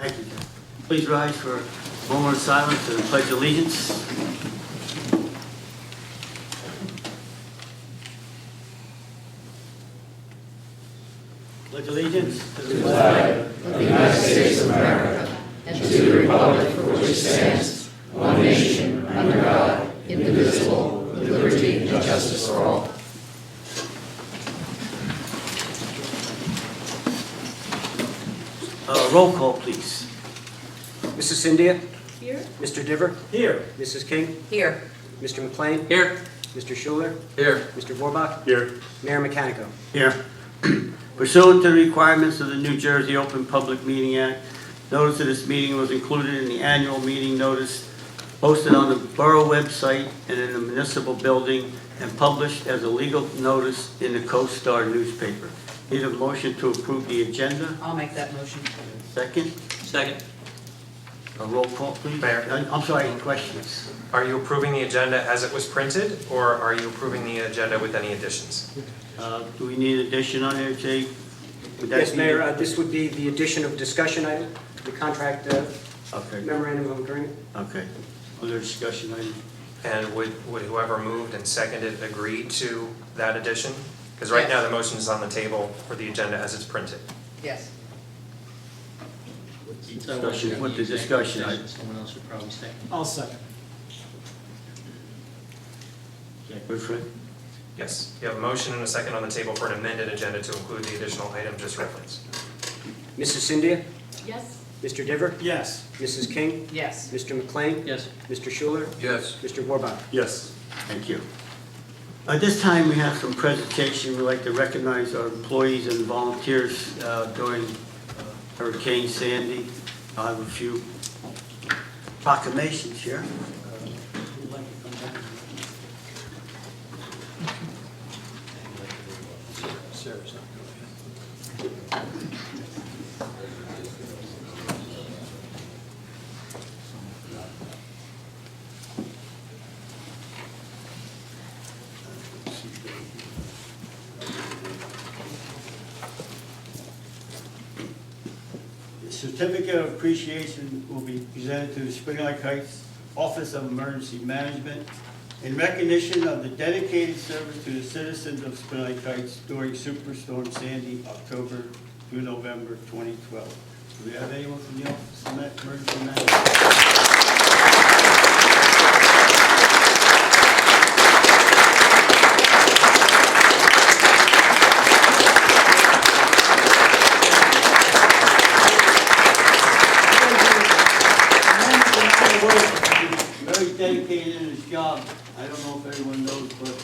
Thank you, Ken. Please rise for a moment of silence and pledge allegiance. Pledge allegiance to the flag of the United States of America and to the republic for which it stands, one nation, under God, indivisible, with liberty and justice for all. Roll call, please. Mrs. Cyndia? Here. Mr. Diver? Here. Mrs. King? Here. Mr. McLean? Here. Mr. Schuler? Here. Mr. Vorbach? Here. Mayor Mechanico? Here. Pursuant to the requirements of the New Jersey Open Public Meeting Act, notice of this meeting was included in the annual meeting notice posted on the borough website and in the municipal building and published as a legal notice in the Co-Star newspaper. Need a motion to approve the agenda? I'll make that motion. Second? Second. A roll call, please. Mayor. I'm sorry, questions? Are you approving the agenda as it was printed, or are you approving the agenda with any additions? Do we need addition on there, Jay? Would that Yes, be- Mayor, this would be the addition of discussion item, the contract Okay, memorandum of agreement. okay. Other discussion item? And would whoever moved and seconded agree to that addition? Because right now, the motion is on the table for the agenda as it's printed. Yes. Discussion, what the discussion item? Someone else would probably say. I'll second. Wilfred? Yes, you have a motion and a second on the table for an amended agenda to include the additional item just referenced. Mrs. Cyndia? Yes. Mr. Diver? Yes. Mrs. King? Yes. Mr. McLean? Yes. Mr. Schuler? Yes. Mr. Vorbach? Yes. Thank you. At this time, we have some presentation. We'd like to recognize our employees and volunteers during Hurricane Sandy. I have a few proclamations here. Sarah's not The certificate of appreciation will be presented to the Spring Lake Heights Office of Emergency Management in recognition of the dedicated service to the citizens of Spring Lake Heights during Superstorm Sandy, October through November 2012. Do we have anyone from the Office of Emergency Management? Very dedicated in his job. I don't know if everyone knows, but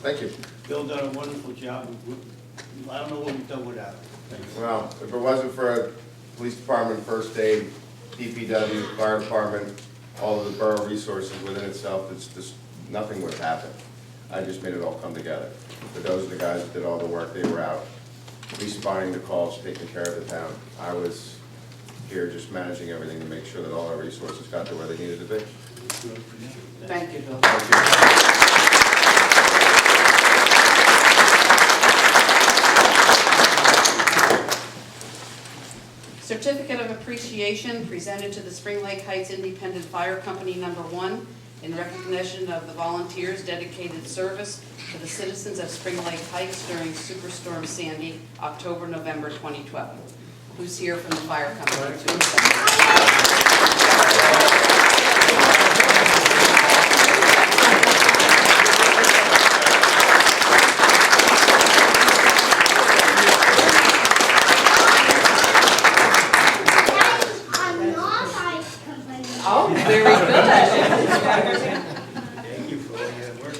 Thank you. Bill done a wonderful job. I don't know what we've done without him. Well, if it wasn't for police department, first aid, DPW, fire department, all of the borough resources within itself, it's just, nothing would have happened. I just made it all come together. But those are the guys that did all the work. They were out responding to calls, taking care of the town. I was here just managing everything to make sure that all our resources got to where they needed to be. Thank you, Bill. Certificate of appreciation presented to the Spring Lake Heights Independent Fire Company No. 1 in recognition of the volunteers' dedicated service to the citizens of Spring Lake Heights during Superstorm Sandy, October, November 2012. Who's here from the fire company to accept? Oh, very good. Thank you for all your work.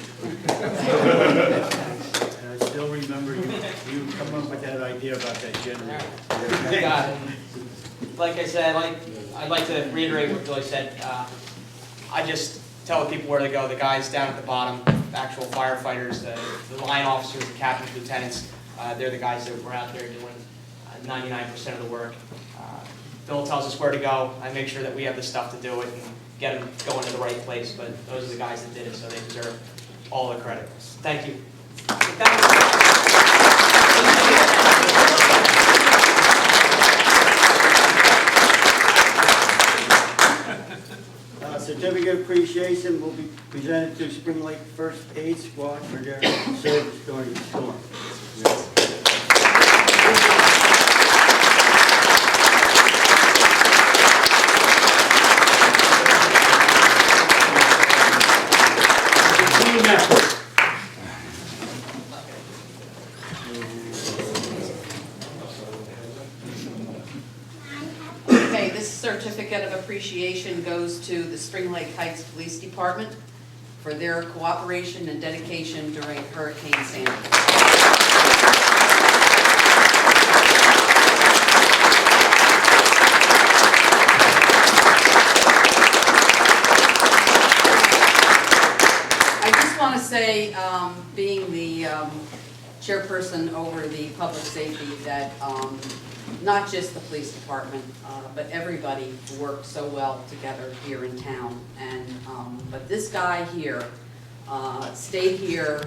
And I still remember you come up with that idea about that generator. Got it. Like I said, I'd like to reiterate what Billy said. I just tell the people where to go. The guys down at the bottom, the actual firefighters, the line officers, the captains, lieutenants, they're the guys that were out there doing 99% of the work. Bill tells us where to go. I make sure that we have the stuff to do it and get them going to the right place, but those are the guys that did it, so they deserve all the credit. Thank you. certificate of appreciation will be presented to Spring Lake First Aid Squad for their service during the storm. Team effort. Okay, this certificate of appreciation goes to the Spring Lake Heights Police Department for their cooperation and dedication during Hurricane Sandy. I just want to say, being the chairperson over the public safety, that not just the police department, but everybody worked so well together here in town. And but this guy here stayed here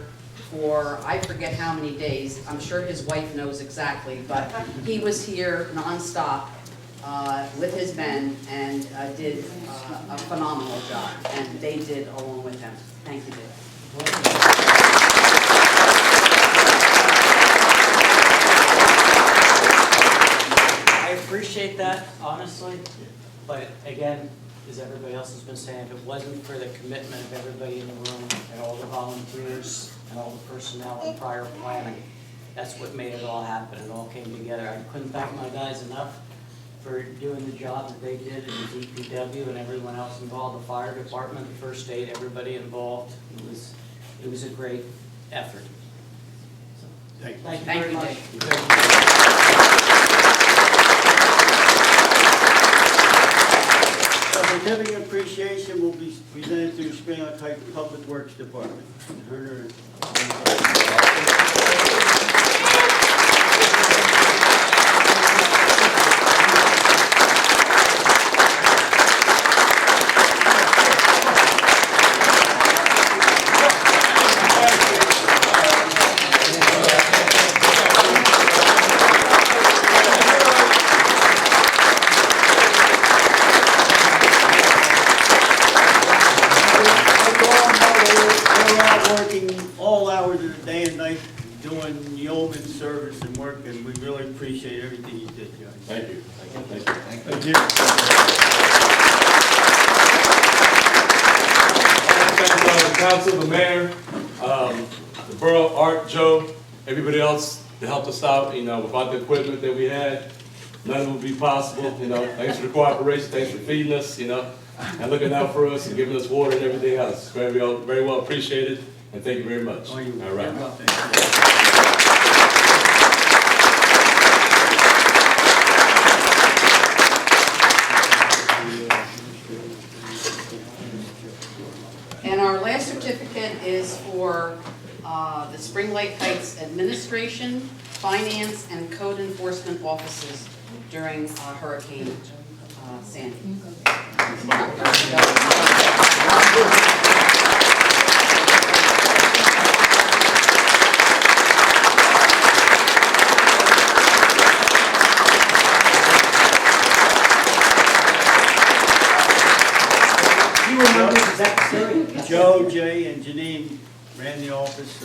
for, I forget how many days. I'm sure his wife knows exactly, but he was here nonstop with his men and did a phenomenal job, and they did along with him. Thank you, Dave. I appreciate that, honestly, but again, as everybody else has been saying, if it wasn't for the commitment of everybody in the room and all the volunteers and all the personnel and prior planning, that's what made it all happen. It all came together. I couldn't thank my guys enough for doing the job that they did, and the DPW and everyone else involved, the fire department, the first aid, everybody involved. It was a great effort. So, Thank you. thank you Thank very you, much. A certificate of appreciation will be presented to Spring Lake Heights Public Works Department. Herder. They're out working all hours of the day and night doing yeoman service and work, and we really appreciate everything you did, guys. Thank you. Thank you. Thank you. Thank you. Thank the council, the mayor, the borough, Art, Joe, everybody else that helped us out, without the equipment that we had, none of it would be possible, Thanks for the cooperation, thanks for feeding us, and looking out for us and giving us water and everything else. Very well appreciated, and thank you very much. Oh, you- All right. Thank you. And our last certificate is for the Spring Lake Heights Administration, Finance, and Code Enforcement Offices during Hurricane Sandy. You remember, is that the story? Joe, Jay, and Janine ran the office.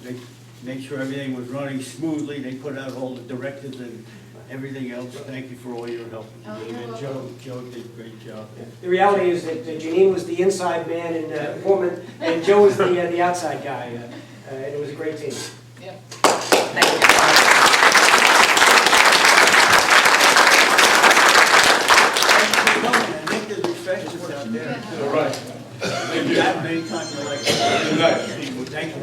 They made sure everything was running smoothly. They put out all the directives and everything else. Thank you for all your help. And Joe did a great job. The reality is that Janine was the inside man and woman, and Joe was the outside guy. And it was a great team. Thank you. And Nick is refreshments out there. All right. Thank you. That many times you like it. Good night. Thank you.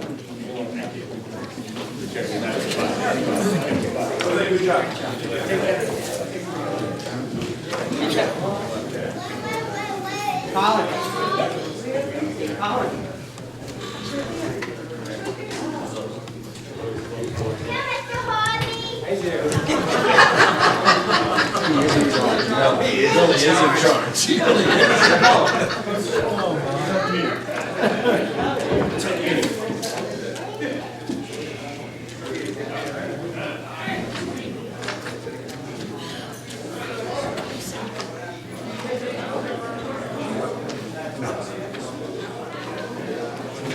Good job.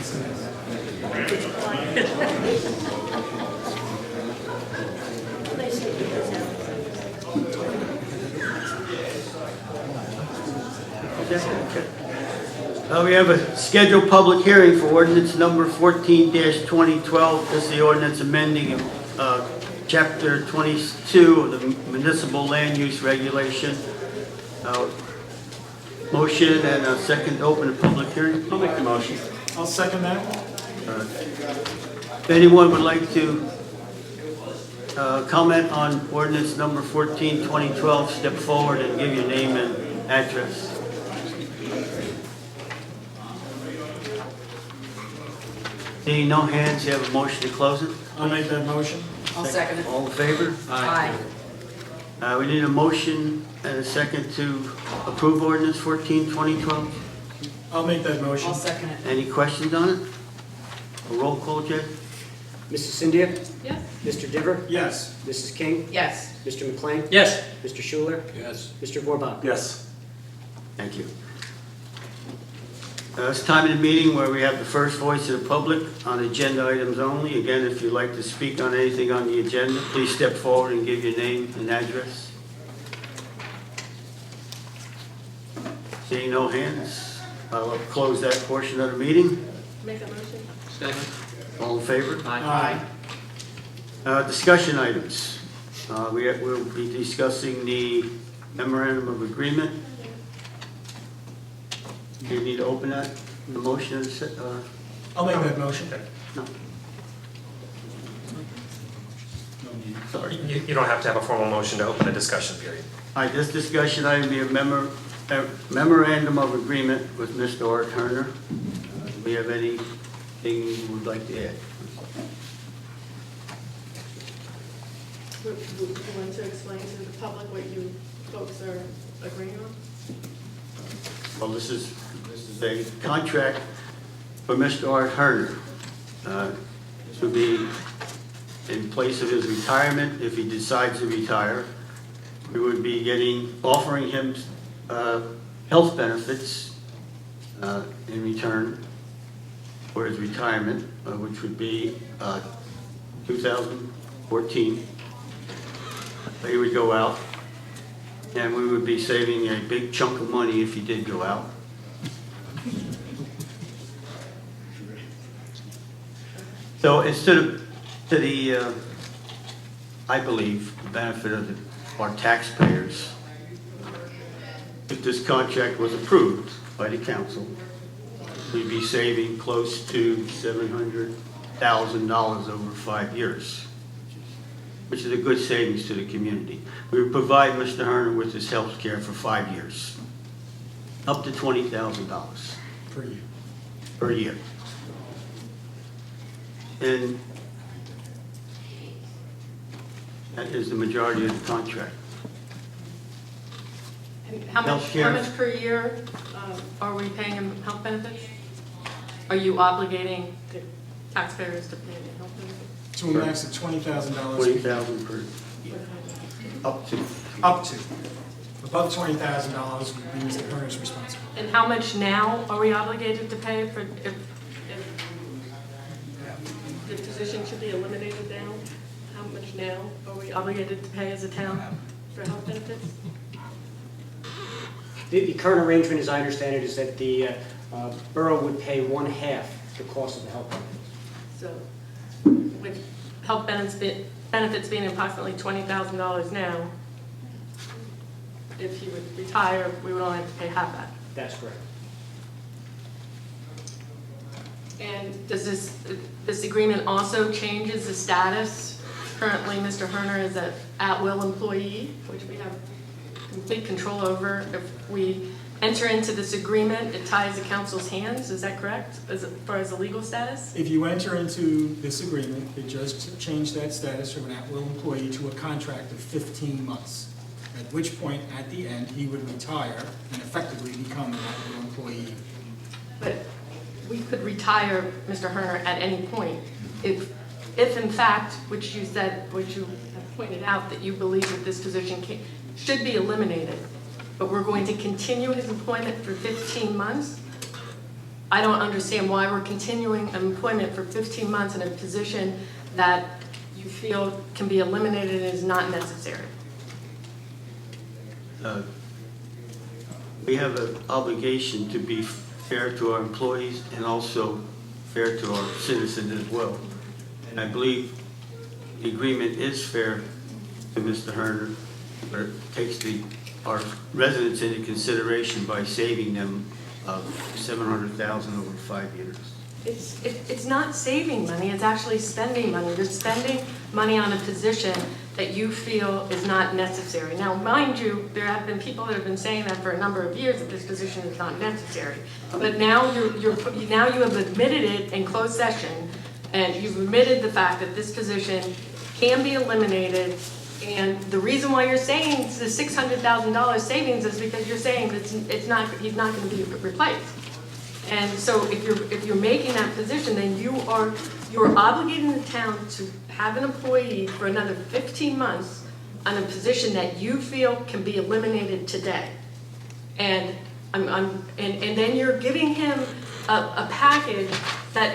We have a scheduled public hearing for ordinance number 14-2012. This is the ordinance amending Chapter 22 of the Municipal Land Use Regulation. Motion and a second to open the public hearing. I'll make the motion. I'll second that. If anyone would like to comment on ordinance number 14-2012, step forward and give your name and address. Seeing no hands, you have a motion to close it? I'll make that motion. I'll second it. All in favor? Aye. We need a motion and a second to approve ordinance 14-2012. I'll make that motion. I'll second it. Any questions on it? A roll call, Jay? Mrs. Cynthia? Yes. Mr. Diver? Yes. Mrs. King? Yes. Mr. McLean? Yes. Mr. Schuler? Yes. Mr. Vauban? Yes. Thank you. It's time in the meeting where we have the first voice of the public on agenda items only. Again, if you'd like to speak on anything on the agenda, please step forward and give your name and address. Seeing no hands, I'll close that portion of the meeting. Make a motion. Second. All in favor? Aye. Discussion items. We'll be discussing the memorandum of agreement. Do you need to open that, the motion? I'll make that motion. No. Sorry. You don't have to have a formal motion to open a discussion period. All right, this discussion item will be a memorandum of agreement with Mr. Art Turner. Do we have anything you would like to add? Would you want to explain to the public what you folks are agreeing on? Well, this is a contract for Mr. Art Turner. This would be in place of his retirement if he decides to retire. We would be offering him health benefits in return for his retirement, which would be 2014. He would go out, and we would be saving a big chunk of money if he did go out. So it's to the I believe, the benefit of our taxpayers. If this contract was approved by the council, we'd be saving close to $700,000 over 5 years, which is a good savings to the community. We would provide Mr. Herner with his health care for 5 years, up to $20,000 Per year. per year. And that is the majority of the contract. And how Healthcare. much per year are we paying him health benefits? Are you obligating the taxpayers to pay the health benefits? To a max of $20,000. $20,000 per year, up to. Up to. Above $20,000 would be Mr. Herner's responsibility. And how much now are we obligated to pay for, if the position should be eliminated now? How much now are we obligated to pay as a town for health benefits? The current arrangement, as I understand it, is that the borough would pay 1/2 the cost of the health benefits. So with health benefits being approximately $20,000 now, if he would retire, we would only have to pay half that. That's correct. And does this agreement also changes the status? Currently, Mr. Herner is an at-will employee, which we have complete control over. If we enter into this agreement, it ties the council's hands, is that correct, as far as the legal status? If you enter into this agreement, it just changed that status from an at-will employee to a contract of 15 months. At which point, at the end, he would retire and effectively become an at-will employee. But we could retire Mr. Herner at any point. If in fact, which you said, which you have pointed out, that you believe that this position should be eliminated, but we're going to continue his employment for 15 months, I don't understand why we're continuing employment for 15 months in a position that you feel can be eliminated and is not necessary. We have an obligation to be fair to our employees and also fair to our citizens as well. And I believe the agreement is fair to Mr. Herner, or takes our residents into consideration by saving them $700,000 over 5 years. It's not saving money, it's actually spending money. You're spending money on a position that you feel is not necessary. Now, mind you, there have been people that have been saying that for a number of years, that this position is not necessary. But now you have admitted it in closed session, and you've admitted the fact that this position can be eliminated. And the reason why you're saying the $600,000 savings is because you're saying that he's not going to be replaced. And so if you're making that position, then you're obligating the town to have an employee for another 15 months on a position that you feel can be eliminated today. And then you're giving him a package that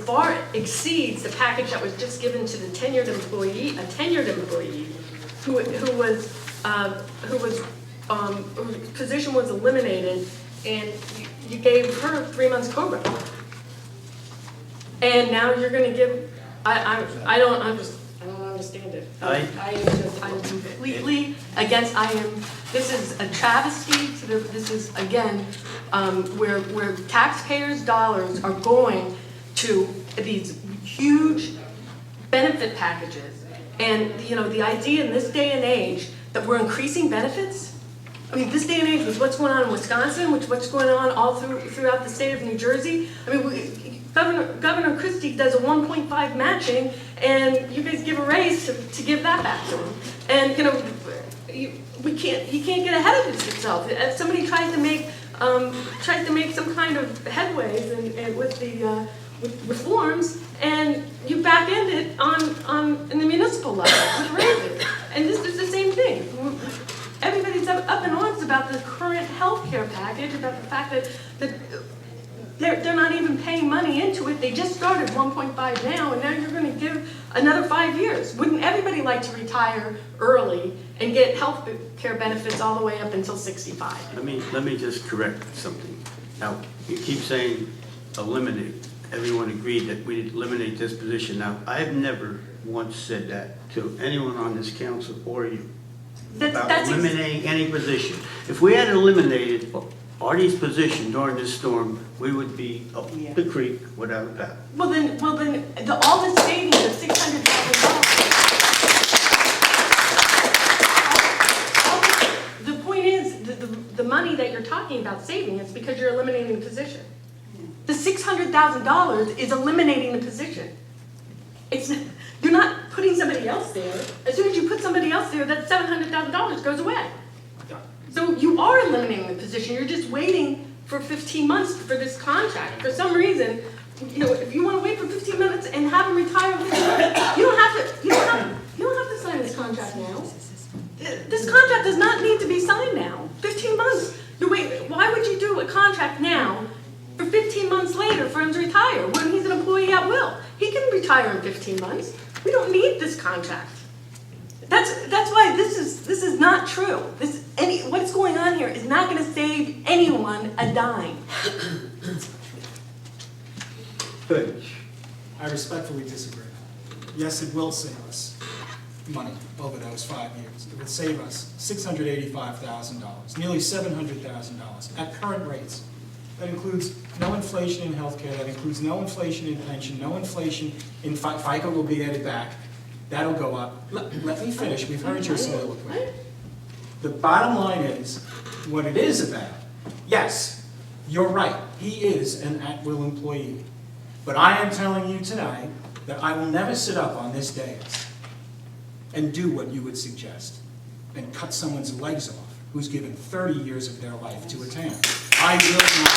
far exceeds the package that was just given to the tenured employee, whose position was eliminated, and you gave her 3 months COBRA. And now you're going to give, I don't understand it. I'm completely against, this is a travesty this is, again, where taxpayers' dollars are going to these huge benefit packages. And, the idea in this day and age that we're increasing benefits, I mean, this day and age with what's going on in Wisconsin, with what's going on all throughout the state of New Jersey. I mean, Governor Christie does a 1.5 matching, and you guys give a raise to give that back to him. And he can't get ahead of himself. If somebody tries to make some kind of headways and with the with reforms, and you back end it in the municipal level with raises. And this is the same thing. Everybody's up in arms about the current health care package, about the fact that they're not even paying money into it. They just started 1.5 now, and now you're going to give another 5 years. Wouldn't everybody like to retire early and get health care benefits all the way up until 65? Let me just correct something. Now, you keep saying eliminate. Everyone agreed that we'd eliminate this position. Now, I've never once said that to anyone on this council or you. About eliminating any position. If we had eliminated Artie's position during this storm, we would be up the creek without a paddle. Well then, all the savings of $600,000. The point is, the money that you're talking about saving is because you're eliminating the position. The $600,000 is eliminating the position. You're not putting somebody else there. As soon as you put somebody else there, that $700,000 goes away. So you are eliminating the position. You're just waiting for 15 months for this contract. For some reason, if you want to wait for 15 minutes and have him retire, you don't have to sign this contract now. This contract does not need to be signed now. 15 months. Why would you do a contract now for 15 months later for him to retire when he's an employee at will? He can retire in 15 months. We don't need this contract. That's why this is not true. What's going on here is not going to save anyone a dime. Good. I respectfully disagree. Yes, it will save us money over those 5 years. It will save us $685,000, nearly $700,000 at current rates. That includes no inflation in healthcare, that includes no inflation in pension, no inflation in FICA will be added back. That'll go up. Let me finish. We've heard your soliloquy. The bottom line is, what it is about, yes, you're right. He is an at-will employee. But I am telling you tonight that I will never sit up on this dais and do what you would suggest and cut someone's legs off who's given 30 years of their life to a town. I will not.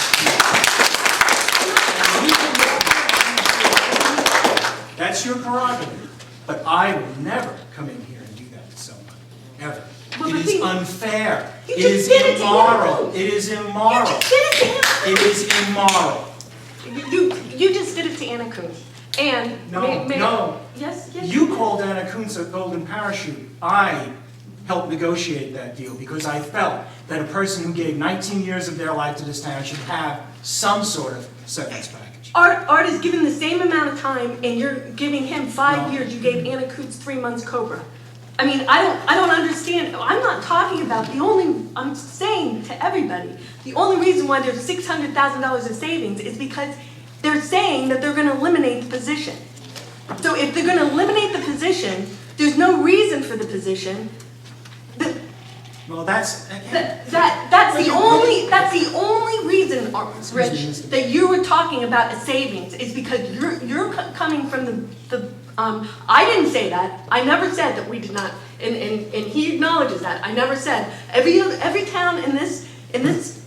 That's your prerogative. But I will never come in here and do that to someone, ever. It is unfair. It is immoral. It is immoral. It is immoral. You just did it to Anna Kuntz. And No. Yes. You called Anna Kuntz a golden parachute. I helped negotiate that deal because I felt that a person who gave 19 years of their life to this town should have some sort of severance package. Art is given the same amount of time, and you're giving him 5 No. years. You gave Anna Kuntz 3 months COBRA. I mean, I don't understand. I'm not talking about I'm saying to everybody, the only reason why there's $600,000 of savings is because they're saying that they're going to eliminate the position. So if they're going to eliminate the position, there's no reason for the position. Well, that's, again, That's the only reason, Rich, that you were talking about a savings is because you're coming from the I didn't say that. I never said that we did not, and he acknowledges that. I never said every town in this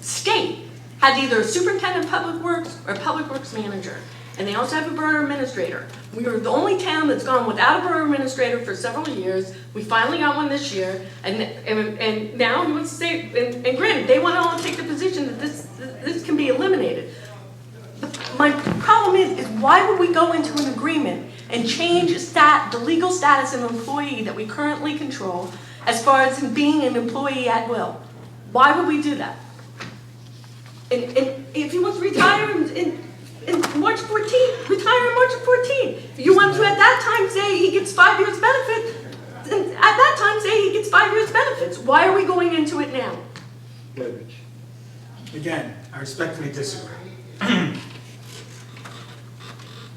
state has either a superintendent of public works or a public works manager, and they also have a borough administrator. We were the only town that's gone without a borough administrator for several years. We finally got one this year, and now he wants to say, and granted, they want to all take the position that this can be eliminated. My problem is why would we go into an agreement and change the legal status of an employee that we currently control as far as him being an employee at will? Why would we do that? And if he wants to retire in March 14th, retire in March 14th. If you want to at that time say he gets 5 years benefit, then at that time say he gets 5 years benefits. Why are we going into it now? again, I respectfully disagree.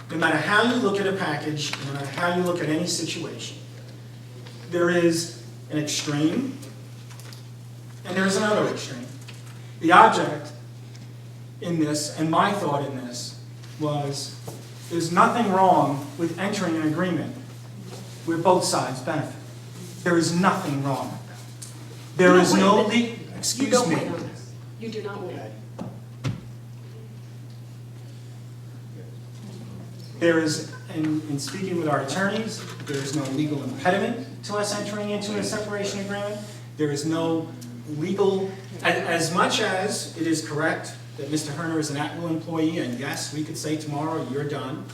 No matter how you look at a package, no matter how you look at any situation, there is an extreme and there is another extreme. The object in this, and my thought in this, was there's nothing wrong with entering an agreement where both sides benefit. There is nothing wrong with that. There is no legal, excuse me. You do not win. There is, in speaking with our attorneys, there is no legal impediment to us entering into a separation agreement. There is no legal, as much as it is correct that Mr. Herner is an at-will employee, and yes, we could say tomorrow, you're done.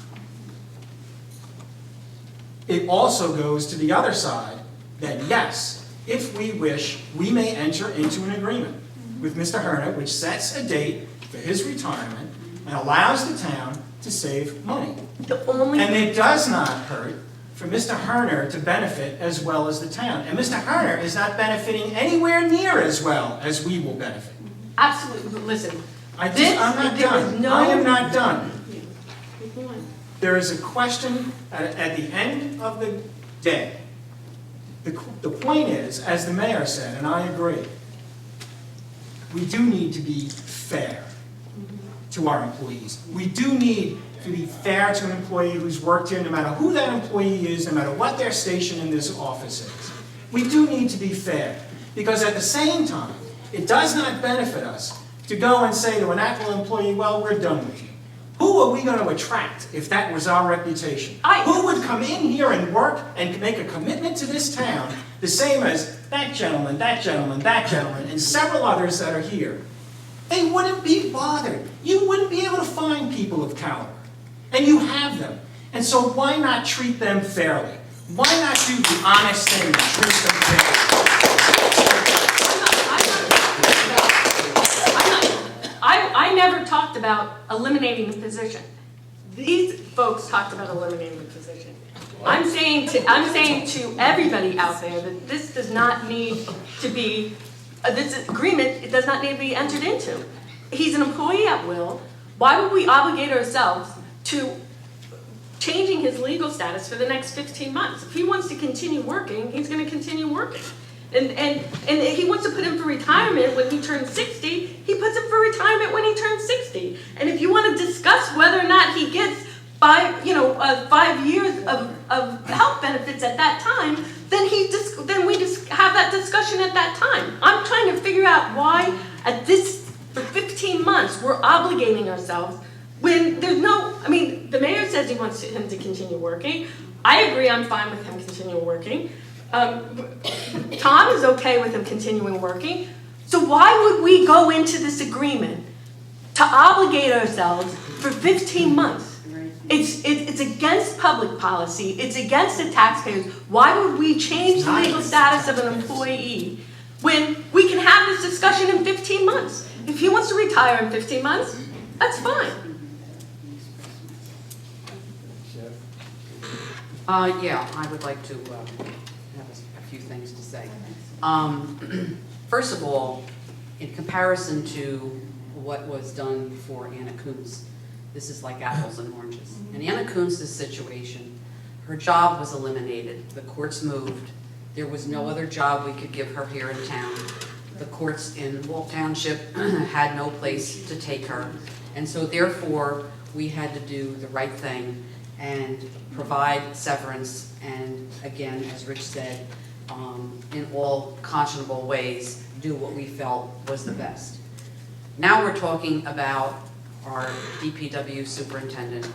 It also goes to the other side that yes, if we wish, we may enter into an agreement with Mr. Herner, which sets a date for his retirement and allows the town to save money. And it does not hurt for Mr. Herner to benefit as well as the town. And Mr. Herner is not benefiting anywhere near as well as we will benefit. Absolutely, but listen. I'm not done. I am not done. There is a question at the end of the day. The point is, as the mayor said, and I agree, we do need to be fair to our employees. We do need to be fair to an employee who's worked here, no matter who that employee is, no matter what their station in this office is. We do need to be fair, because at the same time, it does not benefit us to go and say to an at-will employee, well, we're done with you. Who are we going to attract if that was our reputation? Who would come in here and work and make a commitment to this town, the same as that gentleman, that gentleman, that gentleman, and several others that are here? They wouldn't be bothered. You wouldn't be able to find people of caliber. And you have them. And so why not treat them fairly? Why not do the honest thing and treat them fairly? I never talked about eliminating the position. These folks talked about eliminating the position. I'm saying to everybody out there that this does not need to be, this agreement, it does not need to be entered into. He's an employee at will. Why would we obligate ourselves to changing his legal status for the next 15 months? If he wants to continue working, he's going to continue working. And if he wants to put him for retirement when he turns 60, he puts him for retirement when he turns 60. And if you want to discuss whether or not he gets 5 years of health benefits at that time, then we just have that discussion at that time. I'm trying to figure out why for 15 months we're obligating ourselves when there's no, I mean, the mayor says he wants him to continue working. I agree, I'm fine with him continuing working. Tom is okay with him continuing working. So why would we go into this agreement to obligate ourselves for 15 months. It's against public policy, it's against the taxpayers. Why would we change the legal status of an employee when we can have this discussion in 15 months? If he wants to retire in 15 months, that's fine. Yeah, I would like to have a few things to say. First of all, in comparison to what was done for Anna Kuntz, this is like apples and oranges. In Anna Kuntz's situation, her job was eliminated. The courts moved. There was no other job we could give her here in town. The courts in Walt Township had no place to take her. And so therefore, we had to do the right thing and provide severance and, again, as Rich said, in all conscionable ways, do what we felt was the best. Now we're talking about our DPW superintendent,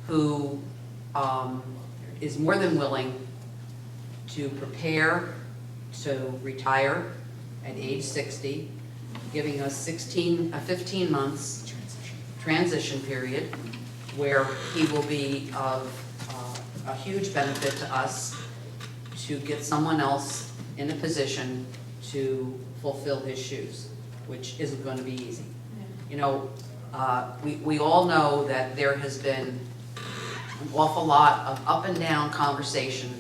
who is more than willing to prepare to retire at age 60, giving us 15 months transition period, where he will be of a huge benefit to us to get someone else in a position to fulfill his shoes, which isn't going to be easy. You know, we all know that there has been an awful lot of up and down conversation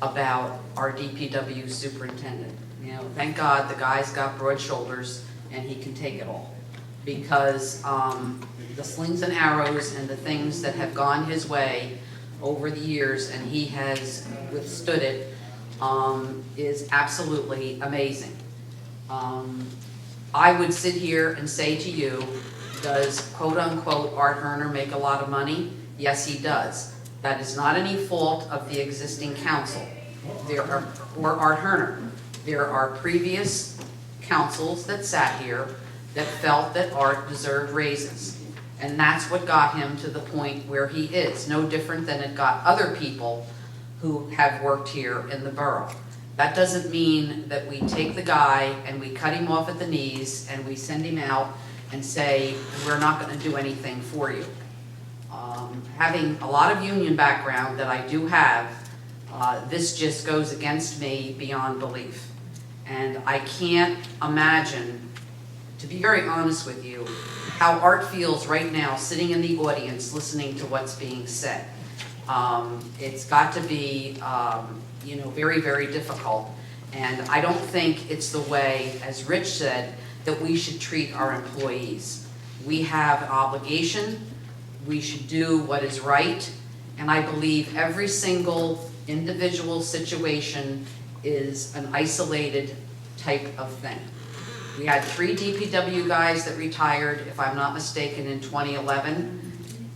about our DPW superintendent. You know, thank God the guy's got broad shoulders and he can take it all, because the slings and arrows and the things that have gone his way over the years, and he has withstood it, is absolutely amazing. I would sit here and say to you, does quote-unquote Art Herner make a lot of money? Yes, he does. That is not any fault of the existing council or Art Herner. There are previous councils that sat here that felt that Art deserved raises. And that's what got him to the point where he is, no different than it got other people who have worked here in the borough. That doesn't mean that we take the guy and we cut him off at the knees and we send him out and say, we're not going to do anything for you. Having a lot of union background that I do have, this just goes against me beyond belief. And I can't imagine, to be very honest with you, how Art feels right now sitting in the audience listening to what's being said. It's got to be you know, very, very difficult. And I don't think it's the way, as Rich said, that we should treat our employees. We have an obligation. We should do what is right. And I believe every single individual situation is an isolated type of thing. We had 3 DPW guys that retired, if I'm not mistaken, in 2011.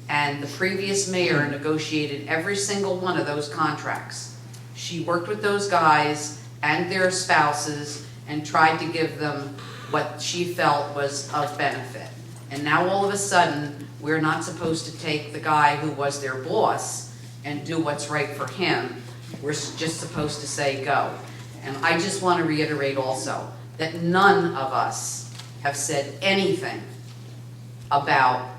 And the previous mayor negotiated every single one of those contracts. She worked with those guys and their spouses and tried to give them what she felt was of benefit. And now all of a sudden, we're not supposed to take the guy who was their boss and do what's right for him. We're just supposed to say go. And I just want to reiterate also that none of us have said anything about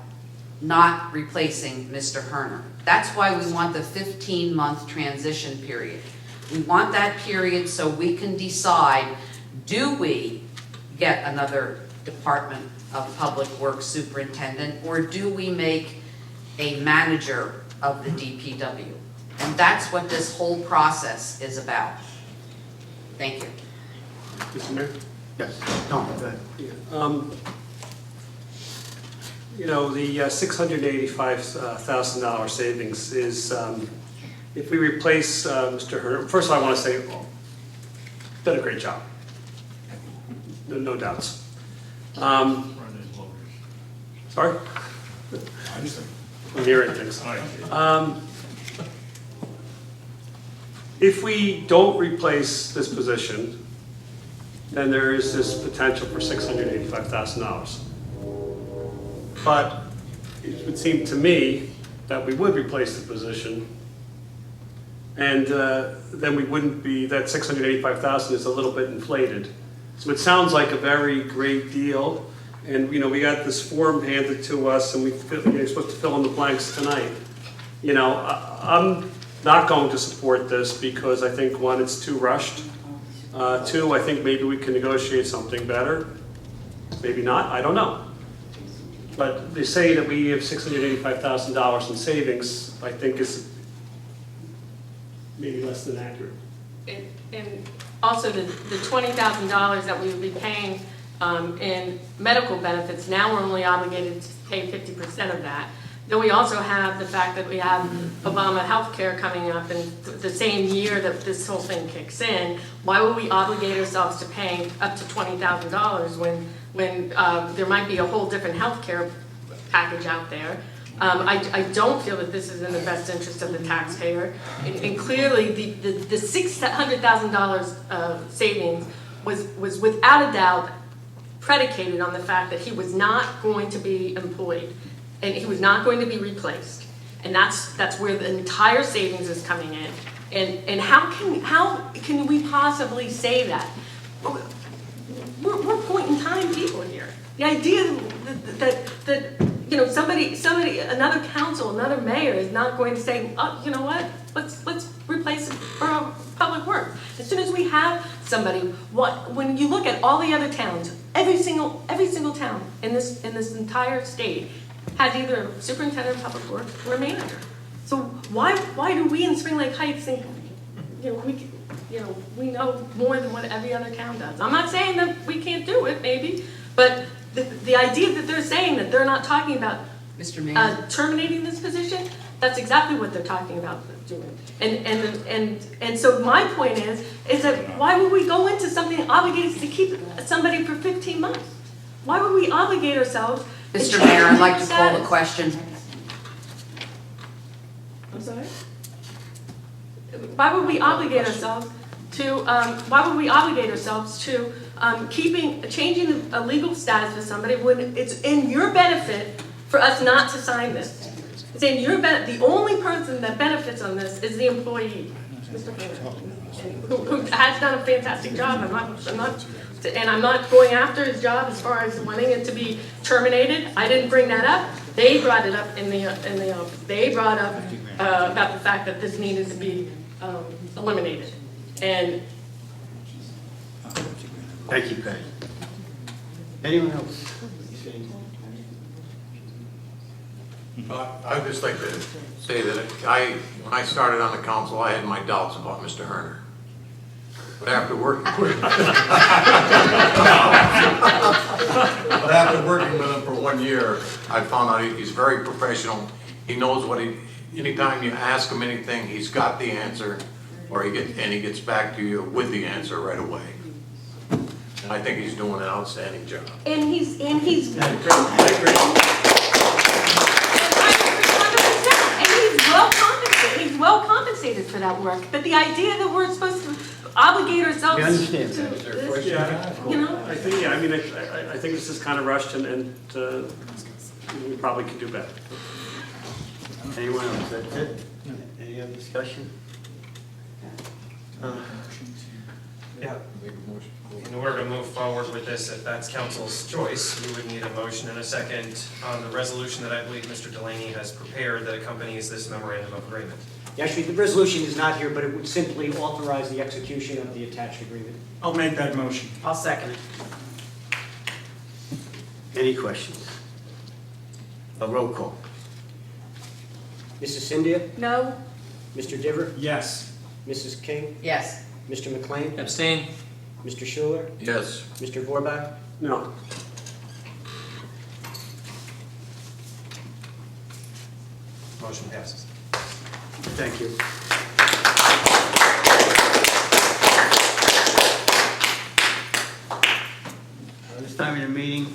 not replacing Mr. Herner. That's why we want the 15-month transition period. We want that period so we can decide, do we get another Department of Public Works superintendent, or do we make a manager of the DPW? And that's what this whole process is about. Thank you. Mr. Mayor? Yes, Tom, go ahead. You know, the $685,000 savings is, if we replace Mr. Herner, first of all, I want to say, done a great job. No doubts. Sorry? I'm hearing things. If we don't replace this position, then there is this potential for $685,000. But it would seem to me that we would replace the position, and then we wouldn't be, that $685,000 is a little bit inflated. So it sounds like a very great deal, and, we got this form handed to us, and you're supposed to fill in the blanks tonight. I'm not going to support this because I think, one, it's too rushed. Two, I think maybe we can negotiate something better. Maybe not, I don't know. But they say that we have $685,000 in savings, I think is maybe less than accurate. And also the $20,000 that we would be paying in medical benefits, now we're only obligated to pay 50% of that. Then we also have the fact that we have Obama healthcare coming up in the same year that this whole thing kicks in. Why would we obligate ourselves to paying up to $20,000 when there might be a whole different healthcare package out there? I don't feel that this is in the best interest of the taxpayer. And clearly, the $600,000 savings was without a doubt predicated on the fact that he was not going to be employed and he was not going to be replaced. And that's where the entire savings is coming in. And how can we possibly say that? We're point in time people here. The idea that somebody, another council, another mayor is not going to say, oh, you know what? Let's replace it for public works. As soon as we have somebody, when you look at all the other towns, every single town in this entire state has either a superintendent of public works or a manager. So why do we in Spring Lake Heights think we know more than what every other town does? I'm not saying that we can't do it, maybe, but the idea that they're saying that they're not talking about Mr. Mayor. Terminating this position, that's exactly what they're talking about doing. And so my point is that why would we go into something obligated to keep somebody for 15 months? Why would we obligate ourselves? Mr. Mayor, I'd like to call the question. I'm sorry? Why would we obligate ourselves to, changing a legal status for somebody when it's in your benefit for us not to sign this? It's in your the only person that benefits on this is the employee, Mr. who has done a fantastic job. I'm not going after his job as far as wanting it to be terminated. I didn't bring that up. They brought it up in the office. They brought up about the fact that this needed to be eliminated. And Thank you, Patty. Anyone else? I'd just like to say that when I started on the council, I had my doubts about Mr. Herner. But after working with him for 1 year, I found out he's very professional. He knows anytime you ask him anything, he's got the answer, and he gets back to you with the answer right away. And I think he's doing an outstanding job. And he's I agree. He's well compensated for that work. But the idea that we're supposed to obligate ourselves We understand to that. this, I think this is kind of rushed and we probably can do better. Anyone else? That's it? Any other discussion? Yeah. In order to move forward with this, if that's council's choice, we would need a motion and a second on the resolution that I believe Mr. Delaney has prepared that accompanies this memorandum of agreement. Actually, the resolution is not here, but it would simply authorize the execution of the attached agreement. I'll make that motion. I'll second it. Any questions? A roll call. Mrs. Cynthia? no, Mr. Diver? Yes. Mrs. King? Yes. Mr. McLean? Abstain. Mr. Schuler? Yes. Mr. Vorbach? No. Motion passes. Thank you. This time in the meeting,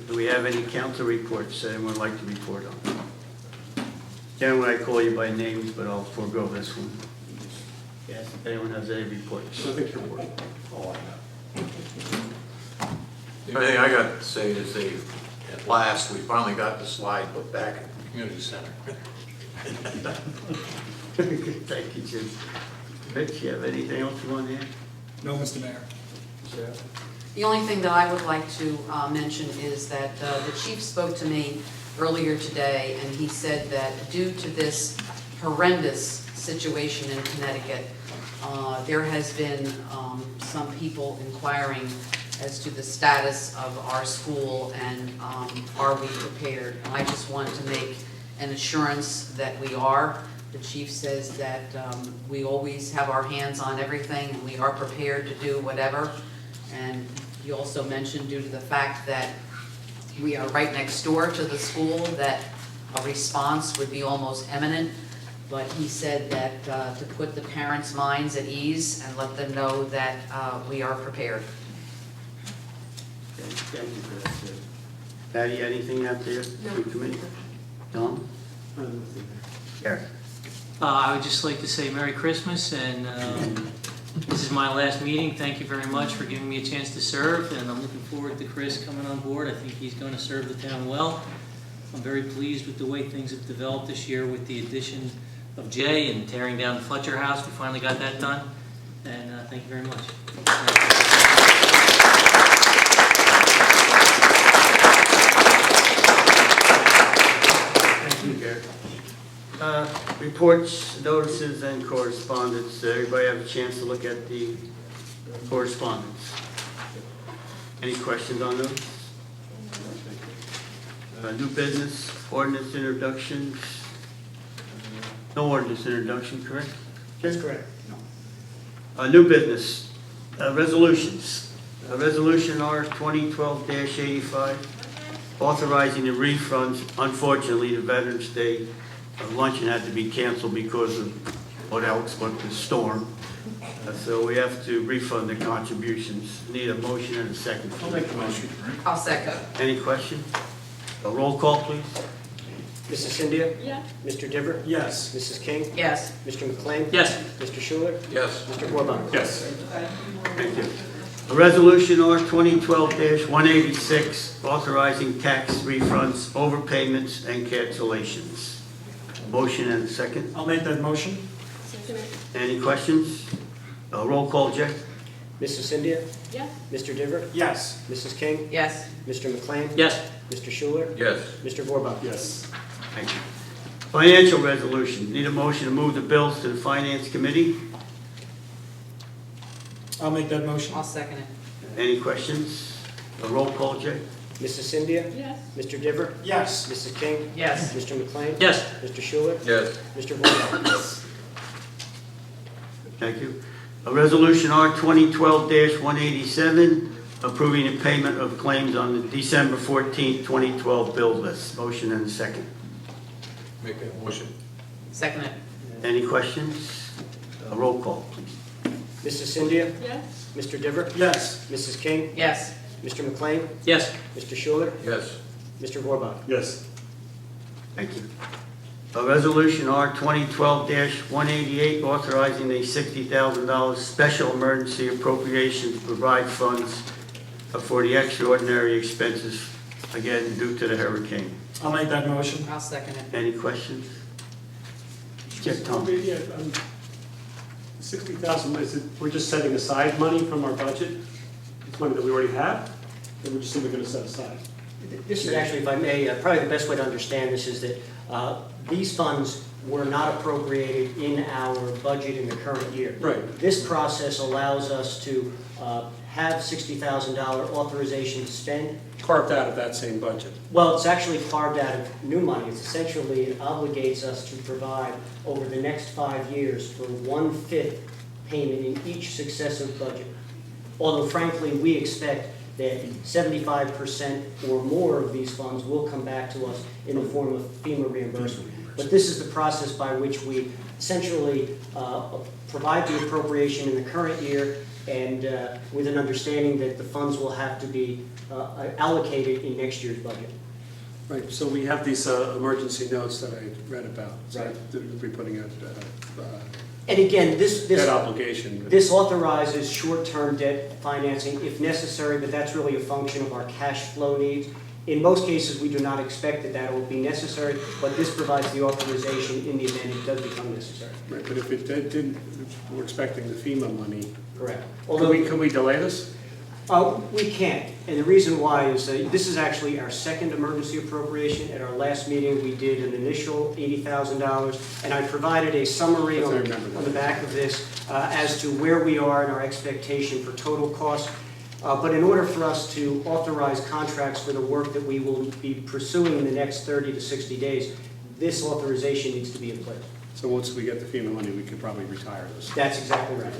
do we have any council reports anyone would like to report on? Generally, I call you by names, but I'll forego this one. Yes, if anyone has any reports. I think you're working. The only thing I got to say is at last, we finally got the slide put back at the community center. Thank you, Jim. Rich, you have anything else you want to add? No, Mr. Mayor. Sure. The only thing that I would like to mention is that the chief spoke to me earlier today, and he said that due to this horrendous situation in Connecticut, there has been some people inquiring as to the status of our school and are we prepared. And I just want to make an assurance that we are. The chief says that we always have our hands on everything and we are prepared to do whatever. And he also mentioned, due to the fact that we are right next door to the school, that a response would be almost imminent. But he said that to put the parents' minds at ease and let them know that we are prepared. Okay, thank you for that, sir. Patty, anything out there? No. Committee? Tom? Eric? I would just like to say Merry Christmas, and this is my last meeting. Thank you very much for giving me a chance to serve, and I'm looking forward to Chris coming on board. I think he's going to serve the town well. I'm very pleased with the way things have developed this year with the addition of Jay and tearing down the Fletcher House. We finally got that done, and thank you very much. Thank you, Gary. Reports, notices, and correspondence. Everybody have a chance to look at the correspondence? Any questions on those? New business, ordinance introductions. No ordinance introduction, correct? That's correct. New business, resolutions. Resolution R 2012-85, authorizing the refunds. Unfortunately, the Veterans Day luncheon had to be canceled because of what else but the storm. So we have to refund the contributions. Need a motion and a second. I'll make the motion. I'll second. Any question? A roll call, please. Mrs. Cynthia? Yeah. Mr. Diver? Yes. Mrs. King? Yes. Mr. McLean? Yes. Mr. Schuler? Yes. Mr. Vorbach? Yes. Thank you. A resolution R 2012-186, authorizing tax refunds, overpayments, and cancellations. Motion and a second. I'll make that motion. Any questions? Roll call, Jay. Mrs. Cynthia? Yeah. Mr. Diver? Yes. Mrs. King? Yes. Mr. McLean? Yes. Mr. Schuler? Yes. Mr. Vorbach? Yes. Thank you. Financial resolution. Need a motion to move the bills to the Finance Committee. I'll make that motion. I'll second it. Any questions? Roll call, Jay. Mrs. Cynthia? Yes. Mr. Diver? Yes. Mrs. King? Yes. Mr. McLean? Yes. Mr. Schuler? Yes. Mr. Vorbach? Yes. Thank you. A resolution R 2012-187, approving the payment of claims on the December 14th, 2012 bill list. Motion and a second. Make that motion. Second it. Any questions? Roll call, please. Mrs. Cynthia? Yes. Mr. Diver? Yes. Mrs. King? Yes. Mr. McLean? Yes. Mr. Schuler? Yes. Mr. Vorbach? Yes. Thank you. A resolution R 2012-188, authorizing a $60,000 special emergency appropriation to provide funds for the extraordinary expenses, again, due to the hurricane. I'll make that motion. I'll second it. Any questions? Check, Tom. 60,000, is it, we're just setting aside money from our budget? It's money that we already have, or we're just simply going to set aside? This is actually, if I may, probably the best way to understand this is that these funds were not appropriated in our budget in the current year. Right. This process allows us to have $60,000 authorization to spend. Carved out of that same budget. Well, it's actually carved out of new money. It's essentially, it obligates us to provide over the next 5 years for 1/5 payment in each successive budget. Although frankly, we expect that 75% or more of these funds will come back to us in the form of FEMA reimbursement. But this is the process by which we essentially provide the appropriation in the current year, and with an understanding that the funds will have to be allocated in next year's budget. Right, so we have these emergency notes that I read about. Right. So we're putting out And again, debt obligation. this authorizes short-term debt financing if necessary, but that's really a function of our cash flow needs. In most cases, we do not expect that will be necessary, but this provides the authorization in the event it does become necessary. Right, but if it didn't, we're expecting the FEMA money. Correct. Can we delay this? We can't, and the reason why is this is actually our second emergency appropriation. At our last meeting, we did an initial $80,000, and I provided a summary on the back of this as to where we are in our expectation for total cost. But in order for us to authorize contracts for the work that we will be pursuing in the next 30 to 60 days, this authorization needs to be in place. So once we get the FEMA money, we could probably retire this. That's exactly right.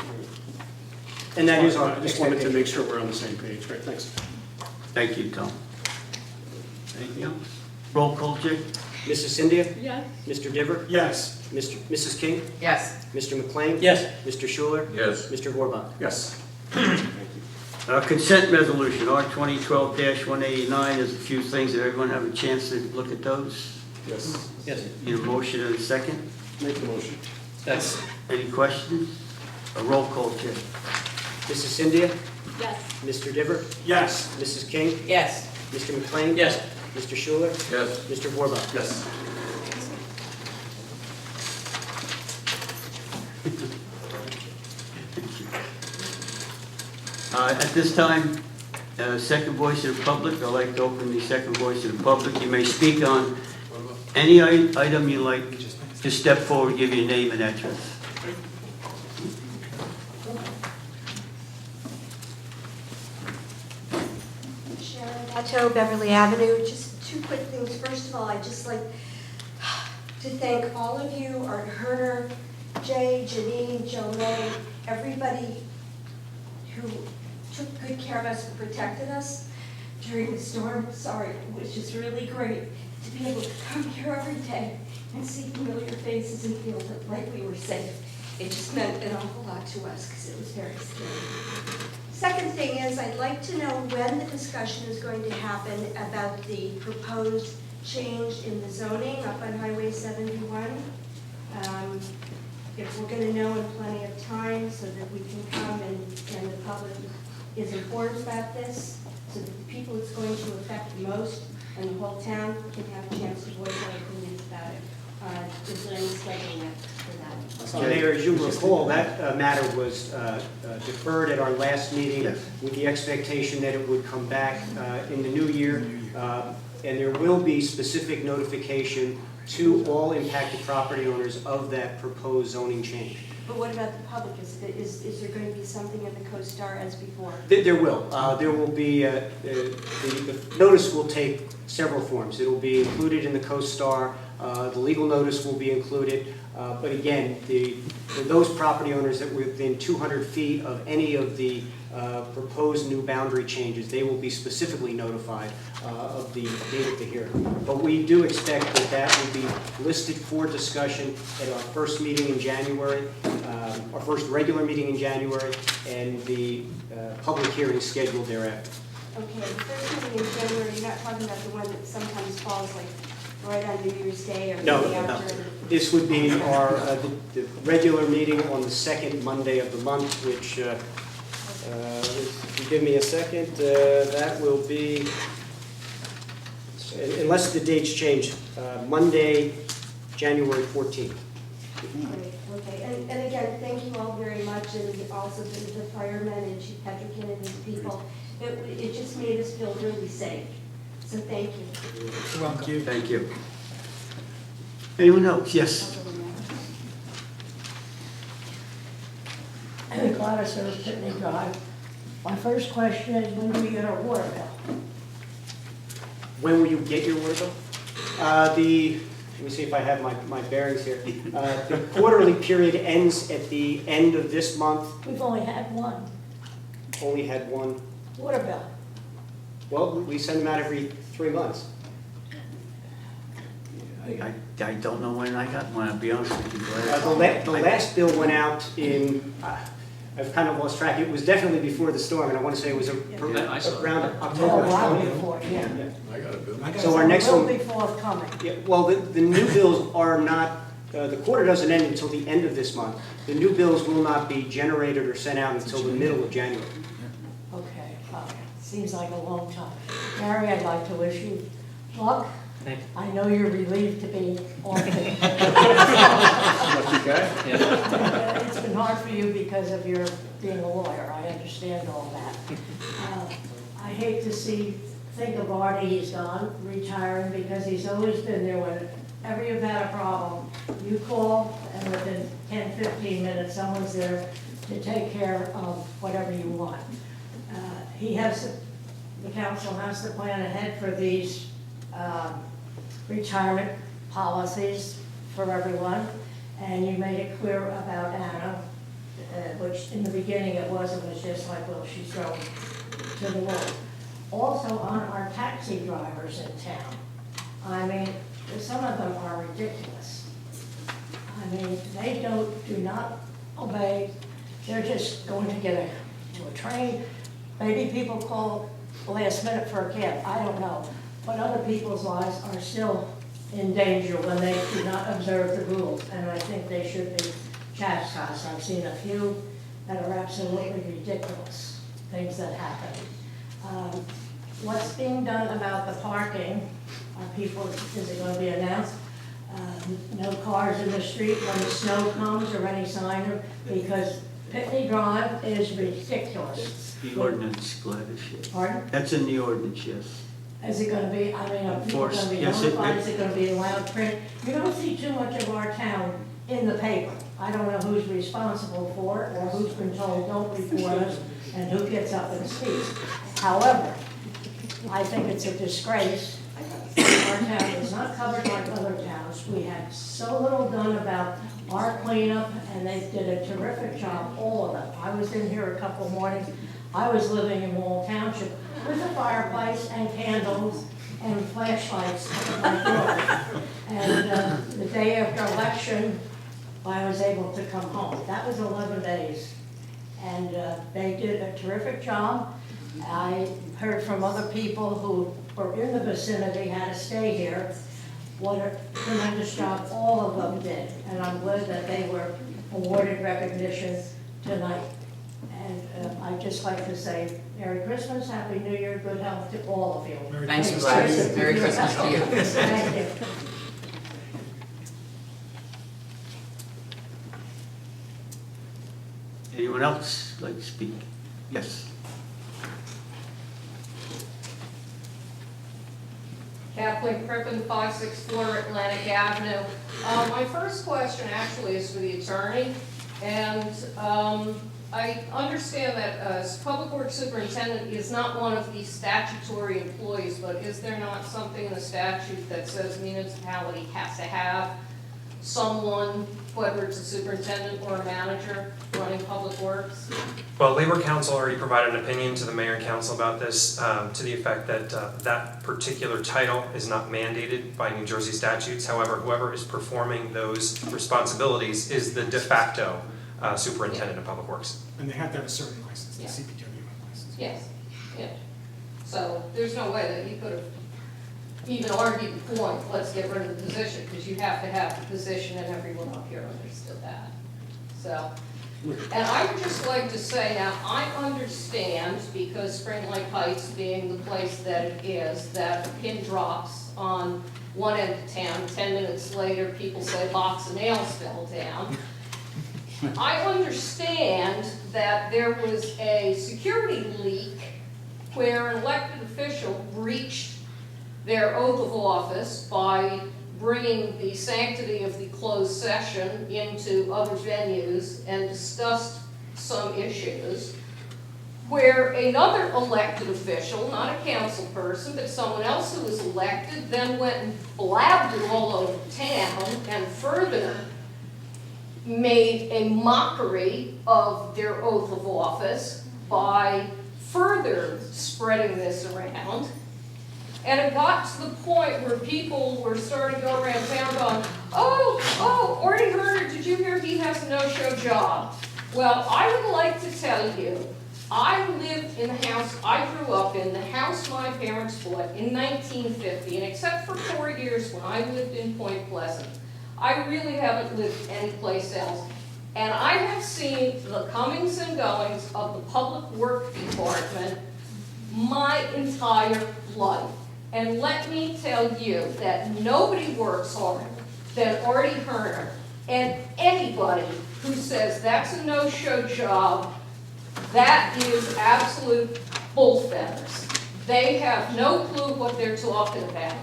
And that is our I just wanted to expectation. make sure we're on the same page, right? Thanks. Thank you, Tom. Anything else? Roll call, Jake? Mrs. Cynthia? Yes. Mr. Diver? Yes. Mrs. King? Yes. Mr. McLean? Yes. Mr. Schuler? Yes. Mr. Vorbach? Yes. Consent resolution, R 2012-189, there's a few things. Did everyone have a chance to look at those? Yes. Yes. Need a motion and a second? Make the motion. That's, Any questions? A roll call, Jake? Mrs. Cynthia? Yes. Mr. Diver? Yes. Mrs. King? Yes. Mr. McLean? yes. Mr. Schuler? Yes. Mr. Vorbach? Yes. At this time, second voice of the public, I'd like to open the second voice of the public. You may speak on any item you like. Just step forward, give your name and address. Sharon Gateau, Beverly Avenue. Just two quick things. First of all, I'd just like to thank all of you, Art Herner, Jay, Janine, Joe May, everybody who took good care of us and protected us during the storm. Sorry, it was just really great to be able to come here every day and see familiar faces and feel that like we were safe. It just meant an awful lot to us because it was very scary. Second thing is, I'd like to know when the discussion is going to happen about the proposed change in the zoning up on Highway 71. If we're going to know in plenty of time so that we can come and the public is informed about this, so that the people it's going to affect the most and the whole town can have a chance to voice their opinions about it. Is there any scheduling for that? Mayor, as you recall, that matter was deferred at our last meeting Yes. with the expectation that it would come back in the new year. And there will be specific notification to all impacted property owners of that proposed zoning change. But what about the public? Is there going to be something in the CoStar as before? There will. There will be, the notice will take several forms. It will be included in the CoStar. The legal notice will be included. But again, for those property owners that were within 200 feet of any of the proposed new boundary changes, they will be specifically notified of the date of the hearing. But we do expect that that will be listed for discussion at our first meeting in January, our first regular meeting in January, and the public hearing scheduled thereafter. Okay, the first meeting in January, you're not talking about the one that sometimes falls like right on New Year's Day or the No, day no. after? This would be our, the regular meeting on the second Monday of the month, which, if you give me a second, that will be, unless the dates change, Monday, January 14th. Great, okay, and again, thank you all very much, and also the firemen and Chief Petrikin and his people. It just made us feel really safe, so thank you. Thank you. Thank you. Anyone else? Yes. Gladys over Pitney Drive. My first question is, when do we get our water bill? When will you get your water bill? Let me see if I have my bearings here. The quarterly period ends at the end of this month. We've only had one Only had one. water bill. Well, we send them out every 3 months. I don't know when I got one, I'll be honest with you. The last bill went out in, I've kind of lost track. It was definitely before the storm, and I want to say it was around Oh, October. wow, before, yeah. I got a bill. So our next one, Will be forthcoming. yeah, well, the new bills are not, the quarter doesn't end until the end of this month. The new bills will not be generated or sent out until the middle of January. Okay, seems like a long time. Mary, I'd like to wish you luck. Thank you. I know you're relieved to be off it. Lucky guy. It's been isn't hard for you because of your being a lawyer, I understand all that. I hate to think of Artie, he's gone, retiring, because he's always been there whenever you've had a problem. You call, and within 10, 15 minutes, someone's there to take care of whatever you want. The council has to plan ahead for these retirement policies for everyone, and you made it clear about Anna, which in the beginning it was just like, well, she's thrown to the wall. Also on our taxi drivers in town, I mean, some of them are ridiculous. I mean, they do not obey, they're just going to get to a train. Maybe people call last minute for a cab, I don't know. But other people's lives are still in danger when they do not observe the rules, and I think they should be chastised. I've seen a few that are absolutely ridiculous, things that happen. What's being done about the parking? Is it going to be announced? No cars in the street when the snow comes or any sign because Pitney Drive is ridiculous. The ordinance, Gladys, yes. Pardon? That's in the ordinance, yes. Is it going to be, are people going to be Yes, notified? Is it going to be in loud print? You don't see too much of our town in the paper. I don't know who's responsible for it or who's been told don't report us and who gets up and speaks. However, I think it's a disgrace. Our town is not covered like other towns. We had so little done about our cleanup, and they did a terrific job, all of them. I was in here a couple mornings. I was living in Wall Township with a fireplace and candles and flashlights at my door. And the day after election, I was able to come home. That was 11 days. And they did a terrific job. I heard from other people who were in the vicinity, had to stay here, what a tremendous job all of them did. And I'm glad that they were awarded recognition tonight. And I'd just like to say Merry Christmas, Happy New Year, good health to all of you. Thanks, Gladys. Merry Christmas to you. Thank you. Anyone else like to speak? Yes. Kathleen Crippen, 564 Atlantic Avenue. My first question actually is for the attorney, and I understand that as Public Works Superintendent is not one of the statutory employees, but is there not something in the statute that says municipality has to have someone, whether it's a superintendent or a manager, running public works? Well, Labor Council already provided an opinion to the Mayor and Council about this, to the effect that that particular title is not mandated by New Jersey statutes. However, whoever is performing those responsibilities is the de facto superintendent of public works. And they have to have a certain license, the Yeah. CPW license. Yes, yeah. So there's no way that you could have even argued the point, let's get rid of the position, because you have to have the position, and everyone up here understood that. So, and I would just like to say, now, I understand, because Spring Lake Heights being the place that it is, that a pin drops on one end of town, 10 minutes later, people say box of nails fell down. I understand that there was a security leak where an elected official breached their oath of office by bringing the sanctity of the closed session into other venues and discussed some issues, where another elected official, not a council person, but someone else who was elected, then went and blabbed it all over town and further made a mockery of their oath of office by further spreading this around. And it got to the point where people were starting to go around town going, oh, Artie Herner, did you hear he has a no-show job? Well, I would like to tell you, I lived in the house I grew up in, the house my parents bought in 1950, and except for 4 years when I lived in Point Pleasant, I really haven't lived anyplace else. And I have seen the comings and goings of the Public Works Department my entire life. And let me tell you that nobody works harder than Artie Herner And anybody who says that's a no-show job, that is absolute bull feathers. They have no clue what they're talking about.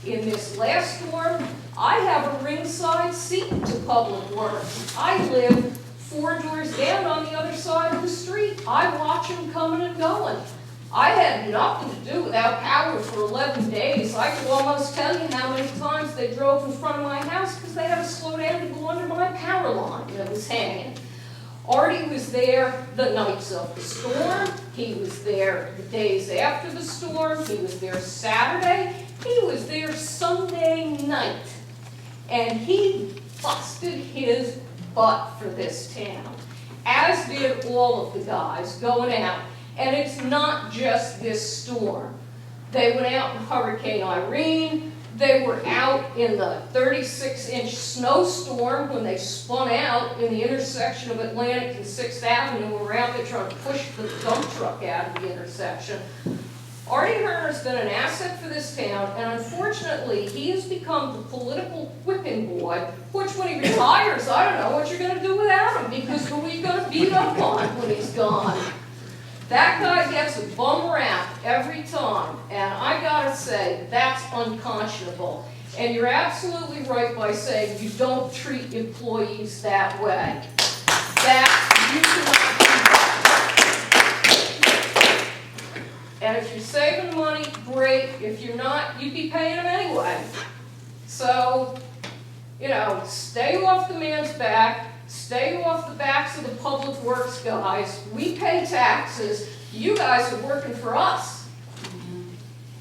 In this last storm, I have a ringside seat to Public Works. I live 4 doors down on the other side of the street. I watch them coming and going. I had nothing to do without power for 11 days. I could almost tell you how many times they drove in front of my house because they had to slow down to go under my power line that was hanging. Artie was there the nights of the storm. He was there the days after the storm. He was there Saturday. He was there Sunday night. And he busted his butt for this town, as did all of the guys going out. And it's not just this storm. They went out in Hurricane Irene. They were out in the 36-inch snowstorm when they spun out in the intersection of Atlantic and 6th Avenue. We were out there trying to push the dump truck out of the intersection. Artie Herner's been an asset for this town, and unfortunately, he has become the political whipping boy, which when he retires, I don't know what you're going to do without him, because who are you going to beat up on when he's gone? That guy gets a bum rap every time, and I gotta say, that's unconscionable. And you're absolutely right by saying you don't treat employees that way. That you cannot do that. And if you're saving money, great. If you're not, you'd be paying them anyway. So, you know, stay off the man's back. Stay off the backs of the Public Works guys. We pay taxes. You guys are working for us.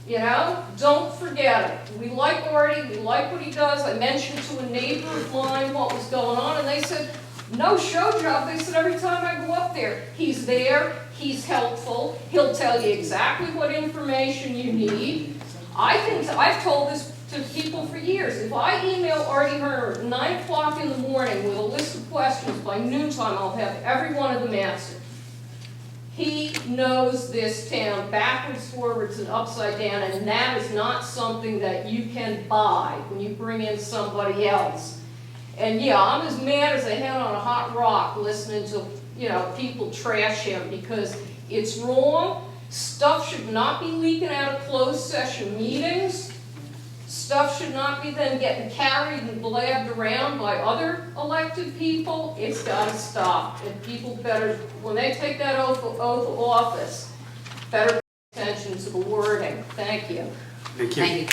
You know, don't forget it. We like Artie. We like what he does. I mentioned to a neighbor of mine what was going on, and they said, no show job. They said every time I go up there, he's there. He's helpful. He'll tell you exactly what information you need. I've told this to people for years. If I email Artie Herner at 9 o'clock in the morning with a list of questions, by noontime I'll have every one of them answered. He knows this town backwards, forwards, and upside down, and that is not something that you can buy when you bring in somebody else. And yeah, I'm as mad as a hen on a hot rock listening to, you know, people trash him because it's wrong. Stuff should not be leaking out of closed session meetings. Stuff should not be then getting carried and blabbed around by other elected people. It's got to stop. And people better, when they take that oath of office, better pay attention to the wording. Thank you. Thank you. Thank you.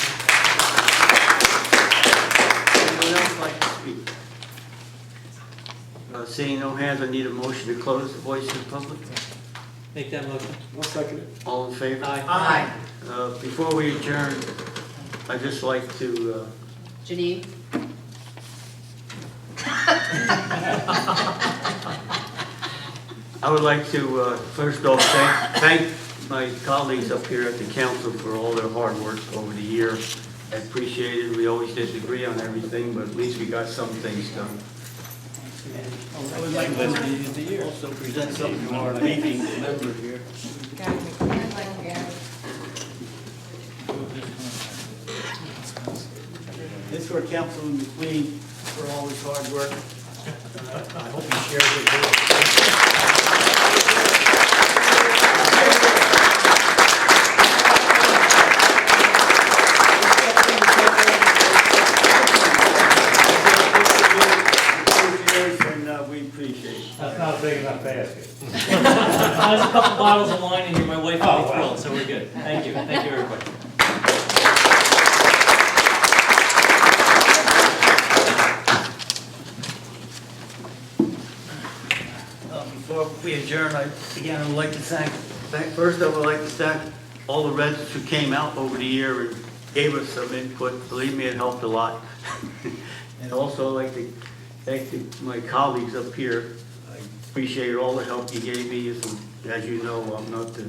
Anyone else like to speak? Seeing no hands, I need a motion to close the voice of the public. Make that motion. I'll second it. All in favor? Aye. Before we adjourn, I'd just like to, Janine? I would like to, first off, thank my colleagues up here at the council for all their hard work over the year. I appreciate it. We always disagree on everything, but at least we got some things done. I would like to also present something to our meeting member here. This is for Councilman McLean for all his hard work. I hope he shares it and we appreciate it. That's not a big enough basket. There's a couple bottles of wine in here, my wife will be thrilled, so we're good. Thank you everybody. Before we adjourn, again, I would like to first I would like to thank all the residents who came out over the year and gave us some input. Believe me, it helped a lot. And also I'd like to thank my colleagues up here. I appreciate all the help you gave me. As you know, I'm not the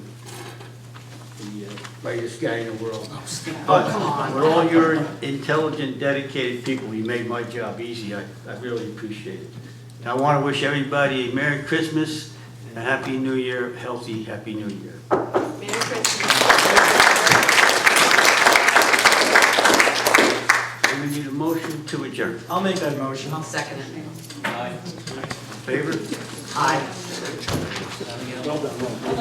brightest guy in the world. But with all your intelligent, dedicated people, you made my job easy. I really appreciate it. And I want to wish everybody a Merry Christmas, a Happy New Year, healthy Happy New Year. Merry Christmas. And we need a motion to adjourn? I'll make that motion. I'll second it. Favor? Aye. Well done.